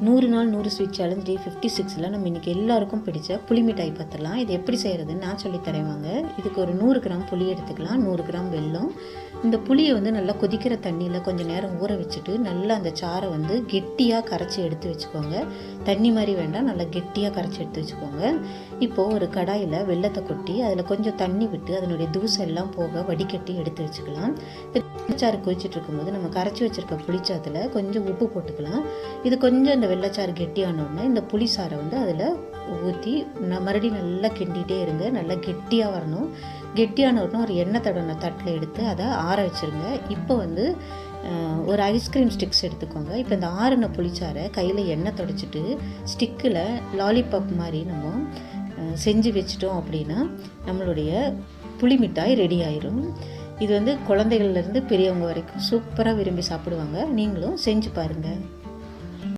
100 நாள் 100 sweet challenge டே 56ல் நம்ம இன்றைக்கி எல்லாருக்கும் பிடிச்ச புளி மிட்டாய் பார்த்துடலாம். இது எப்படி செய்கிறதுன்னு நான் சொல்லித்தரேன் வாங்க. இதுக்கு ஒரு 100 கிராம் புளி எடுத்துக்கலாம், 100 கிராம் வெல்லம். இந்த புளியை நல்லா கொதிக்கிற தண்ணியில் கொஞ்சம் நேரம் ஊற வச்சுட்டு நல்லா அந்த சாறை கெட்டியாக கரைச்சி எடுத்து வச்சுக்கோங்க. தண்ணி மாதிரி வேண்டாம், நல்லா கெட்டியாக கரைச்சி எடுத்து வச்சுக்கோங்க. இப்போது ஒரு கடாயில் வெல்லத்தை கொட்டி அதில் கொஞ்சம் தண்ணி விட்டு அதனுடைய தூசெல்லாம் போக வடிகட்டி எடுத்து வச்சுக்கலாம். வெள்ளச்சாறு கொதிச்சுட்டு இருக்கும்போது நம்ம கரைச்சி வச்சுருக்க புளிச்சாத்தில் கொஞ்சம் உப்பு போட்டுக்கலாம். இது கொஞ்சம் இந்த வெள்ளச்சாறு கெட்டியானோடனே இந்த புளிசாரை அதில் ஊற்றி மறுபடியும் நல்லா கிண்டிகிட்டே இருங்க. நல்லா கெட்டியாக வரணும். கெட்டியான உடனே ஒரு எண்ணெய் தடவின தட்டில் எடுத்து அதை ஆற வச்சுருங்க. இப்போ ஒரு ஐஸ்கிரீம் ஸ்டிக்ஸ் எடுத்துக்கோங்க. இப்போ இந்த ஆறின புளிச்சாரை கையில் எண்ணெய் தொடச்சிட்டு ஸ்டிக்கில் லாலிபாப் மாதிரி நம்ம செஞ்சு வச்சிட்டோம் அப்படின்னா நம்மளுடைய புளி மிட்டாய் ரெடி ஆயிரும். இது குழந்தைகள்லேருந்து பெரியவங்க வரைக்கும் சூப்பராக விரும்பி சாப்பிடுவாங்க. நீங்களும் செஞ்சு பாருங்கள்.